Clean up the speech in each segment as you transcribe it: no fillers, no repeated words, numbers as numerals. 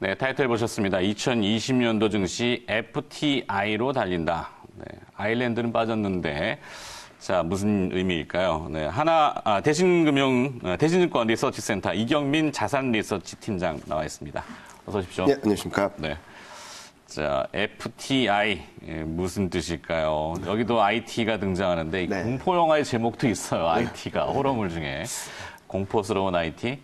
네, 타이틀 보셨습니다. 2020년도 증시 FTI로 달린다. 네, 아일랜드는 빠졌는데, 자, 무슨 의미일까요? 네, 대신증권 리서치센터 이경민 자산 리서치 팀장 나와 있습니다. 어서 오십시오. 네, 안녕하십니까. 네. 자, FTI, 무슨 뜻일까요? 여기도 IT가 등장하는데, 네. 공포 영화의 제목도 있어요. IT가, 호러물 중에. 공포스러운 IT?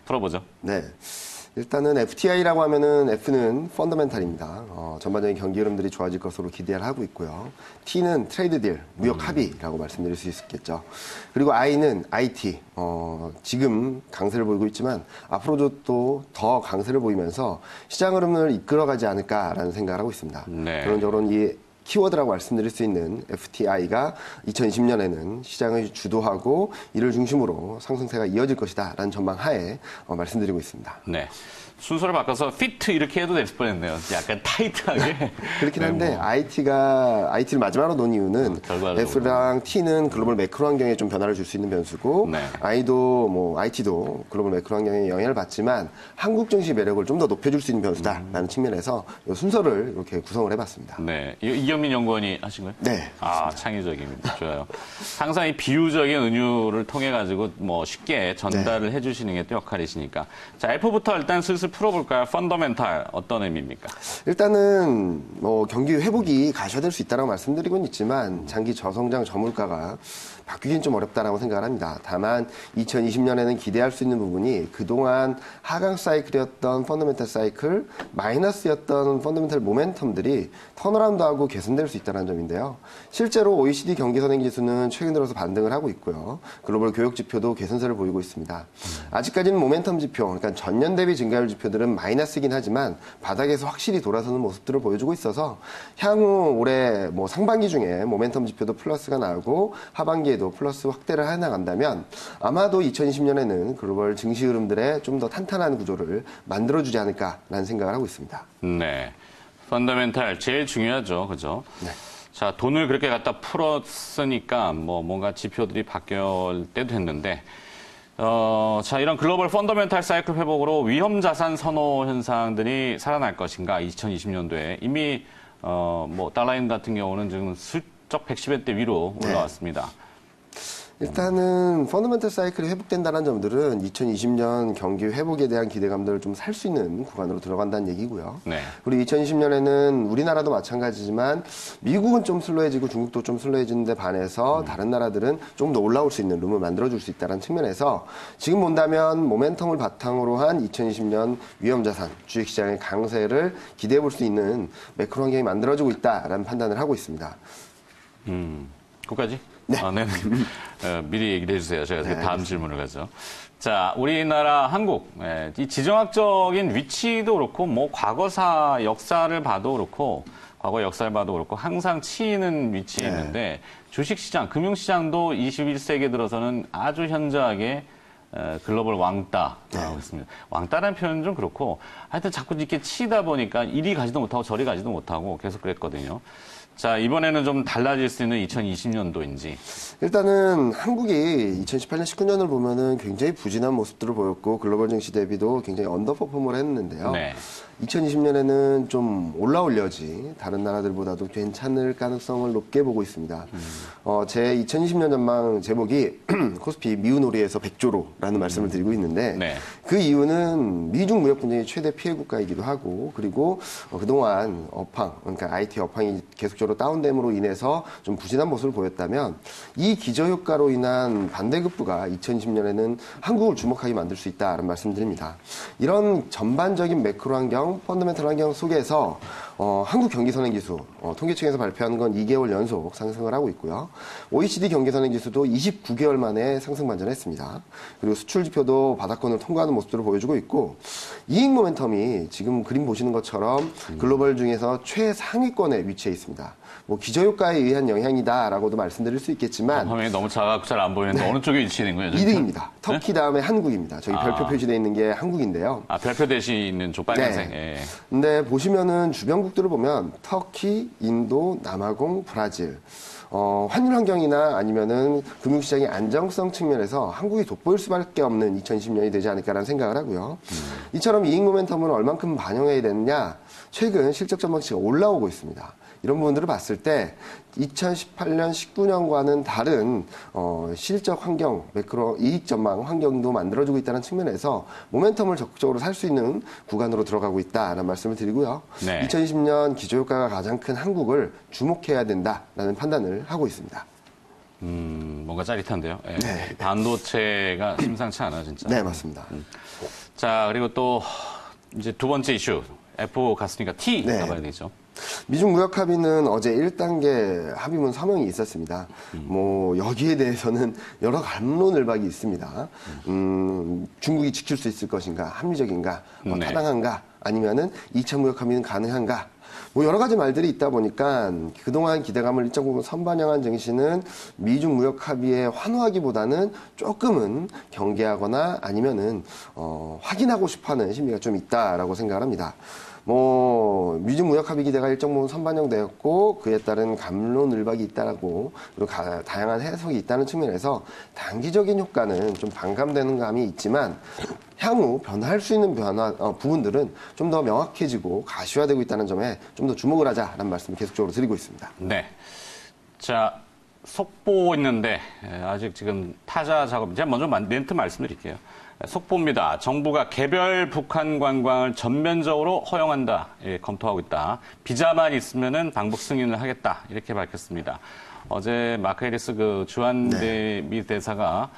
풀어보죠. 네. 일단은 FTI라고 하면은 F는 펀더멘탈입니다. 전반적인 경기 흐름들이 좋아질 것으로 기대를 하고 있고요. T는 트레이드 딜, 무역 합의라고 말씀드릴 수 있겠죠. 그리고 I는 IT, 지금 강세를 보이고 있지만 앞으로도 또 더 강세를 보이면서 시장 흐름을 이끌어가지 않을까라는 생각을 하고 있습니다. 네. 결론적으로는 이 키워드라고 말씀드릴 수 있는 FTI가 2020년에는 시장을 주도하고 이를 중심으로 상승세가 이어질 것이다라는 전망 하에 말씀드리고 있습니다. 네. 순서를 바꿔서 피트 이렇게 해도 될 뻔했네요. 약간 타이트하게. 그렇긴 한데 네, 뭐. IT를 마지막으로 놓은 이유는 F랑 T는 글로벌 매크로 환경에 좀 변화를 줄 수 있는 변수고 네. IT도 글로벌 매크로 환경에 영향을 받지만 한국 증시 매력을 좀 더 높여줄 수 있는 변수다라는 측면에서 이 순서를 이렇게 구성을 해봤습니다. 네. 이경민 연구원이 하신 거예요? 네. 아, 창의적입니다. 좋아요. 항상 이 비유적인 은유를 통해 가지고 뭐 쉽게 전달을 해주시는 게 또 역할이시니까. 자, F부터 일단 슬슬 풀어볼까요? 펀더멘탈 어떤 의미입니까? 일단은 경기 회복이 가셔야 될 수 있다고 말씀드리고는 있지만 장기 저성장 저물가가 바뀌긴 좀 어렵다라고 생각을 합니다. 다만 2020년에는 기대할 수 있는 부분이 그동안 하강 사이클이었던 펀더멘탈 사이클, 마이너스였던 펀더멘탈 모멘텀들이 턴어라운드하고 개선될 수 있다는 점인데요. 실제로 OECD 경기선행지수는 최근 들어서 반등을 하고 있고요. 글로벌 교역 지표도 개선세를 보이고 있습니다. 아직까지는 모멘텀 지표, 그러니까 전년 대비 증가율 지표들은 마이너스이긴 하지만 바닥에서 확실히 돌아서는 모습들을 보여주고 있어서 향후 올해 상반기 중에 모멘텀 지표도 플러스가 나오고 하반기에도 플러스 확대를 해나간다면 아마도 2020년에는 글로벌 증시 흐름들의 좀 더 탄탄한 구조를 만들어주지 않을까라는 생각을 하고 있습니다. 네. 펀더멘탈 제일 중요하죠. 그죠? 네. 자, 돈을 그렇게 갖다 풀었으니까 뭔가 지표들이 바뀔 때도 됐는데 자, 이런 글로벌 펀더멘탈 사이클 회복으로 위험 자산 선호 현상들이 살아날 것인가? 2020년도에 이미 달러인 같은 경우는 지금 슬쩍 110엔대 위로 올라왔습니다. 일단은 펀더멘탈 사이클이 회복된다는 점들은 2020년 경기 회복에 대한 기대감들을 좀 살 수 있는 구간으로 들어간다는 얘기고요. 네. 그리고 2020년에는 우리나라도 마찬가지지만 미국은 좀 슬로해지고 중국도 좀 슬로해지는데 반해서 다른 나라들은 좀 더 올라올 수 있는 룸을 만들어줄 수 있다는 측면에서 지금 본다면 모멘텀을 바탕으로 한 2020년 위험자산, 주식시장의 강세를 기대해 볼 수 있는 매크로 환경이 만들어지고 있다라는 판단을 하고 있습니다. 끝까지? 네. 네. 미리 얘기를 해주세요. 제가 다음 질문을 가죠. 자, 우리나라 한국, 이 지정학적인 위치도 그렇고, 과거사 역사를 봐도 그렇고, 과거 역사를 봐도 그렇고, 항상 치이는 위치에 있는데, 주식시장, 금융시장도 21세기 들어서는 아주 현저하게 글로벌 왕따라고 했습니다. 왕따라는 표현은 좀 그렇고, 하여튼 자꾸 이렇게 치다 보니까 이리 가지도 못하고 저리 가지도 못하고 계속 그랬거든요. 자, 이번에는 좀 달라질 수 있는 2020년도인지. 일단은 한국이 2018년, 19년을 보면은 굉장히 부진한 모습들을 보였고 글로벌 증시 대비도 굉장히 언더퍼폼을 했는데요. 네. 2020년에는 좀 올라올 여지, 다른 나라들보다도 괜찮을 가능성을 높게 보고 있습니다. 제 2020년 전망 제목이 코스피 미운오리에서 백조로라는 말씀을 드리고 있는데 그 이유는 미중 무역 분쟁이 최대 피해 국가이기도 하고 그리고 그동안 그러니까 IT 업황이 계속적으로 다운됨으로 인해서 좀 부진한 모습을 보였다면 이 기저효과로 인한 반대급부가 2020년에는 한국을 주목하게 만들 수 있다는 말씀드립니다. 이런 전반적인 매크로 환경, 펀더멘털 환경 속에서 한국 경기선행지수 통계청에서 발표하는 건 2개월 연속 상승을 하고 있고요. OECD 경기선행지수도 29개월 만에 상승 반전했습니다. 그리고 수출 지표도 바닥권을 통과하는 모습들을 보여주고 있고 이익 모멘텀이 지금 그림 보시는 것처럼 글로벌 중에서 최상위권에 위치해 있습니다. 뭐 기저효과에 의한 영향이다라고도 말씀드릴 수 있겠지만 화면이 너무 작아서 잘 안 보이는데 어느 쪽에 위치된 거예요? 2등입니다. 터키 다음에 한국입니다. 저기 별표 표시되어 있는 게 한국인데요. 아, 별표 대신 있는 쪽 빨간색. 네. 예. 근데 보시면은 주변국들을 보면 터키, 인도, 남아공, 브라질. 환율 환경이나 아니면은 금융시장의 안정성 측면에서 한국이 돋보일 수밖에 없는 2020년이 되지 않을까라는 생각을 하고요. 이처럼 이익 모멘텀을 얼만큼 반영해야 되느냐, 최근 실적 전망치가 올라오고 있습니다. 이런 부분들을 봤을 때 2018년, 19년과는 다른 실적 환경, 매크로 이익 전망 환경도 만들어주고 있다는 측면에서 모멘텀을 적극적으로 살 수 있는 구간으로 들어가고 있다라는 말씀을 드리고요. 네. 2020년 기저효과가 가장 큰 한국을 주목해야 된다라는 판단을 하고 있습니다. 뭔가 짜릿한데요. 예. 네. 반도체가 심상치 않아요, 진짜. 네, 맞습니다. 자, 그리고 또 이제 두 번째 이슈. F 갔으니까 T 네. 가봐야 되죠. 미중 무역 합의는 어제 1단계 합의문 서명이 있었습니다. 뭐 여기에 대해서는 여러 갑론을박이 있습니다. 중국이 지킬 수 있을 것인가, 합리적인가, 네. 타당한가, 아니면은 2차 무역 합의는 가능한가. 뭐 여러 가지 말들이 있다 보니까 그동안 기대감을 일정 부분 선반영한 증시는 미중 무역 합의에 환호하기보다는 조금은 경계하거나 아니면은 확인하고 싶어하는 심리가 좀 있다라고 생각을 합니다. 뭐 미중 무역 합의 기대가 일정 부분 선반영되었고 그에 따른 갑론을박이 있다라고 그리고 다양한 해석이 있다는 측면에서 단기적인 효과는 좀 반감되는 감이 있지만 향후 변화할 수 있는 부분들은 좀 더 명확해지고 가시화되고 있다는 점에 좀 더 주목을 하자라는 말씀을 계속적으로 드리고 있습니다. 네. 자, 속보 있는데 아직 지금 타자 작업. 제가 먼저 멘트 말씀드릴게요. 속보입니다. 정부가 개별 북한 관광을 전면적으로 허용한다. 예, 검토하고 있다. 비자만 있으면은 방북 승인을 하겠다. 이렇게 밝혔습니다. 어제 마크 해리스 그 주한 미 대사가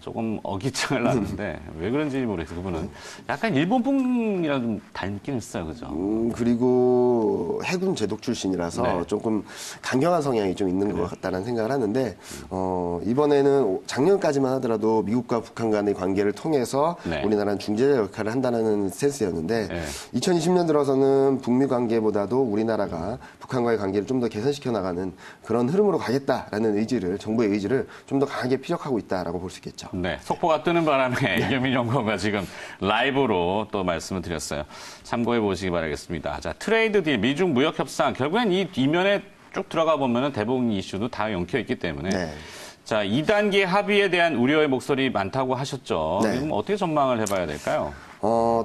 조금 어깃장을 놨는데 왜 그런지 모르겠어요. 그분은 약간 일본 분이랑 좀 닮긴 했어요. 그죠? 그리고 해군 제독 출신이라서 네. 조금 강경한 성향이 좀 있는 것 같다는 생각을 하는데 이번에는 작년까지만 하더라도 미국과 북한 간의 관계를 통해서 네. 우리나라는 중재자 역할을 한다는 스탠스였는데 네. 2020년 들어서는 북미 관계보다도 우리나라가 북한과의 관계를 좀 더 개선시켜 나가는 그런 흐름으로 가겠다라는 의지를 정부의 의지를 좀 더 강하게 피력하고 있다라고 볼 수 있겠죠. 네, 속보가 뜨는 바람에 이경민 연구원과 지금 라이브로 또 말씀을 드렸어요. 참고해 보시기 바라겠습니다. 자, 트레이드 딜, 미중 무역 협상, 결국엔 이 이면에 쭉 들어가 보면은 대부분 이슈도 다 엉켜 있기 때문에. 네. 자, 2단계 합의에 대한 우려의 목소리 많다고 하셨죠. 네. 지금 어떻게 전망을 해봐야 될까요?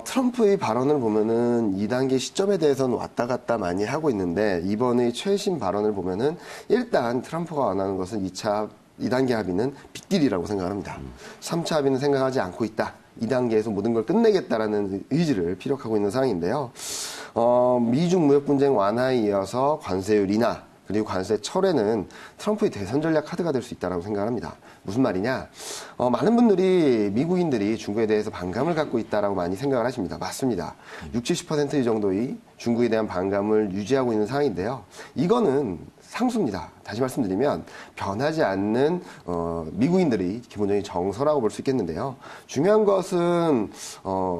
트럼프의 발언을 보면은 2단계 시점에 대해서는 왔다 갔다 많이 하고 있는데 이번의 최신 발언을 보면은 일단 트럼프가 원하는 것은 2단계 합의는 빅딜이라고 생각합니다. 3차 합의는 생각하지 않고 있다. 2단계에서 모든 걸 끝내겠다라는 의지를 피력하고 있는 상황인데요. 미중 무역 분쟁 완화에 이어서 관세율 인하 그리고 관세 철회는 트럼프의 대선 전략 카드가 될 수 있다고 생각합니다. 무슨 말이냐? 많은 분들이 미국인들이 중국에 대해서 반감을 갖고 있다라고 많이 생각을 하십니다. 맞습니다. 60, 70% 정도의 중국에 대한 반감을 유지하고 있는 상황인데요. 이거는 상수입니다. 다시 말씀드리면 변하지 않는 미국인들이 기본적인 정서라고 볼 수 있겠는데요. 중요한 것은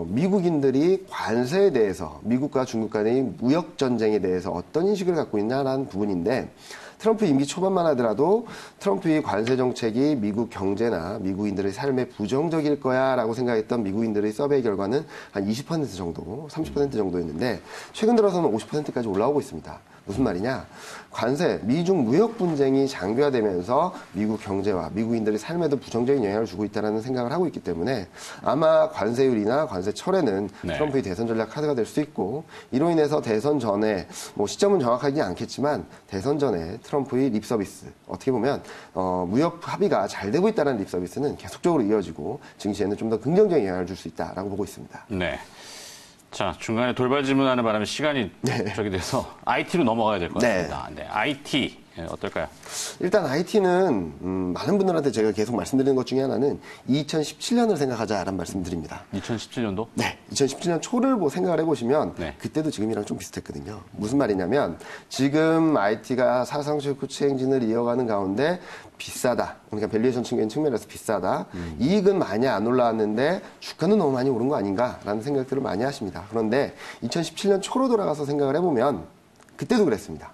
미국인들이 관세에 대해서 미국과 중국 간의 무역 전쟁에 대해서 어떤 인식을 갖고 있냐라는 부분인데 트럼프 임기 초반만 하더라도 트럼프의 관세 정책이 미국 경제나 미국인들의 삶에 부정적일 거야라고 생각했던 미국인들의 서베이 결과는 한 20% 정도, 30% 정도였는데 최근 들어서는 50%까지 올라오고 있습니다. 무슨 말이냐? 관세, 미중 무역 분쟁이 장기화되면서 미국 경제와 미국인들의 삶에도 부정적인 영향을 주고 있다는 생각을 하고 있기 때문에 아마 관세율이나 관세 철회는 트럼프의 대선 전략 카드가 될 수 있고 이로 인해서 대선 전에 뭐 시점은 정확하지 않겠지만 대선 전에 트럼프의 립 서비스 어떻게 보면 무역 합의가 잘 되고 있다는 립 서비스는 계속적으로 이어지고 증시에는 좀 더 긍정적인 영향을 줄 수 있다라고 보고 있습니다. 네. 자, 중간에 돌발 질문하는 바람에 시간이 저기 돼서 IT로 넘어가야 될 것 같습니다. 네. IT 어떨까요? 일단 IT는 많은 분들한테 제가 계속 말씀드리는 것 중에 하나는 2017년을 생각하자라는 말씀드립니다. 2017년도? 네, 2017년 초를 생각을 해보시면 네. 그때도 지금이랑 좀 비슷했거든요. 무슨 말이냐면 지금 IT가 사상 최고치 행진을 이어가는 가운데 비싸다. 그러니까 밸류에이션 측면에서 비싸다. 이익은 많이 안 올라왔는데 주가는 너무 많이 오른 거 아닌가라는 생각들을 많이 하십니다. 그런데 2017년 초로 돌아가서 생각을 해보면 그때도 그랬습니다.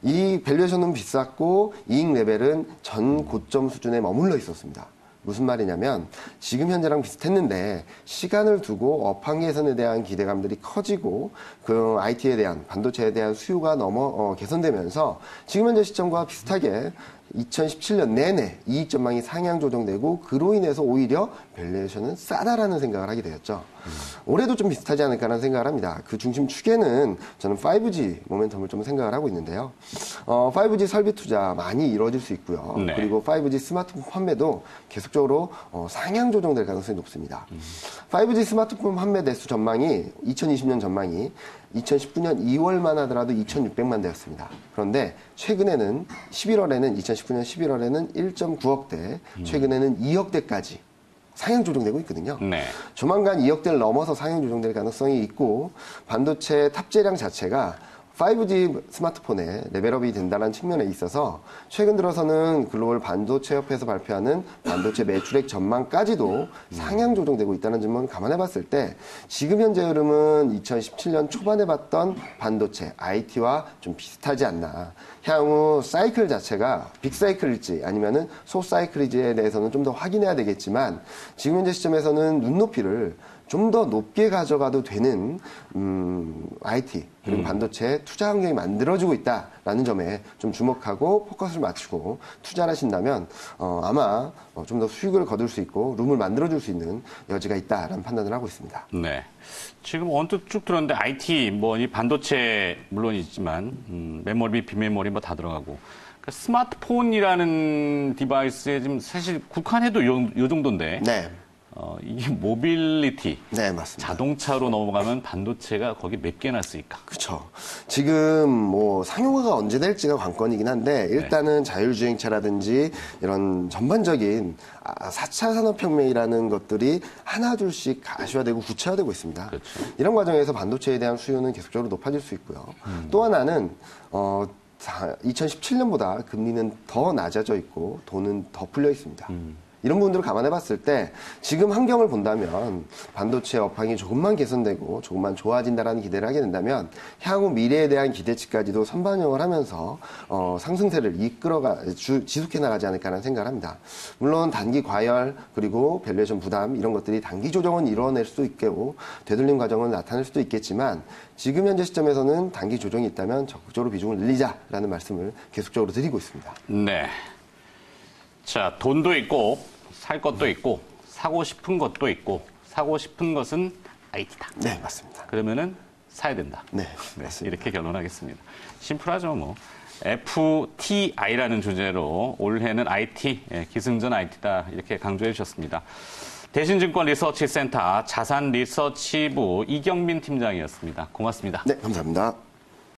이 밸류에이션은 비쌌고 이익 레벨은 전 고점 수준에 머물러 있었습니다. 무슨 말이냐면 지금 현재랑 비슷했는데 시간을 두고 업황 개선에 대한 기대감들이 커지고 그 IT에 대한 반도체에 대한 수요가 개선되면서 지금 현재 시점과 비슷하게 2017년 내내 이익 전망이 상향 조정되고 그로 인해서 오히려 밸류에이션은 싸다라는 생각을 하게 되었죠. 올해도 좀 비슷하지 않을까라는 생각을 합니다. 그 중심 축에는 저는 5G 모멘텀을 좀 생각을 하고 있는데요. 5G 설비 투자 많이 이루어질 수 있고요. 네. 그리고 5G 스마트폰 판매도 계속적으로 상향 조정될 가능성이 높습니다. 5G 스마트폰 판매 대수 전망이 2020년 전망이 2019년 2월만 하더라도 2,600만 대였습니다. 그런데 최근에는 2019년 11월에는 1.9억대, 최근에는 2억대까지 상향 조정되고 있거든요. 네. 조만간 2억대를 넘어서 상향 조정될 가능성이 있고 반도체 탑재량 자체가 5G 스마트폰에 레벨업이 된다는 측면에 있어서 최근 들어서는 글로벌 반도체 협회에서 발표하는 반도체 매출액 전망까지도 상향 조정되고 있다는 점을 감안해 봤을 때 지금 현재 흐름은 2017년 초반에 봤던 반도체, IT와 좀 비슷하지 않나. 향후 사이클 자체가 빅사이클일지 아니면은 소사이클일지에 대해서는 좀 더 확인해야 되겠지만 지금 현재 시점에서는 눈높이를 좀 더 높게 가져가도 되는 IT 그리고 반도체 투자 환경이 만들어지고 있다라는 점에 좀 주목하고 포커스를 맞추고 투자를 하신다면 아마 좀 더 수익을 거둘 수 있고 룸을 만들어줄 수 있는 여지가 있다라는 판단을 하고 있습니다. 네. 지금 언뜻 쭉 들었는데 IT, 이 반도체 물론 있지만 메모리, 비메모리 다 들어가고 그러니까 스마트폰이라는 디바이스에 지금 사실 국한해도 요 정도인데. 네. 이게 모빌리티, 네, 맞습니다. 자동차로 넘어가면 반도체가 거기 몇 개나 쓰일까? 그렇죠. 지금 상용화가 언제 될지가 관건이긴 한데 일단은 자율주행차라든지 이런 전반적인 4차 산업혁명이라는 것들이 하나둘씩 가시화되고 구체화되고 있습니다. 그렇죠. 이런 과정에서 반도체에 대한 수요는 계속적으로 높아질 수 있고요. 또 하나는 2017년보다 금리는 더 낮아져 있고 돈은 더 풀려 있습니다. 이런 부분들을 감안해 봤을 때 지금 환경을 본다면 반도체 업황이 조금만 개선되고 조금만 좋아진다라는 기대를 하게 된다면 향후 미래에 대한 기대치까지도 선반영을 하면서 상승세를 지속해 나가지 않을까라는 생각을 합니다. 물론 단기 과열 그리고 밸류에이션 부담 이런 것들이 단기 조정은 이뤄낼 수도 있고 되돌림 과정은 나타날 수도 있겠지만 지금 현재 시점에서는 단기 조정이 있다면 적극적으로 비중을 늘리자라는 말씀을 계속적으로 드리고 있습니다. 네. 자, 돈도 있고 살 것도 있고 사고 싶은 것도 있고 사고 싶은 것은 IT다. 네, 맞습니다. 그러면은 사야 된다. 네, 네, 맞습니다. 이렇게 결론하겠습니다. 심플하죠, FTI라는 주제로 올해는 IT, 기승전 IT다 이렇게 강조해 주셨습니다. 대신증권 리서치센터 자산리서치부 이경민 팀장이었습니다. 고맙습니다. 네, 감사합니다.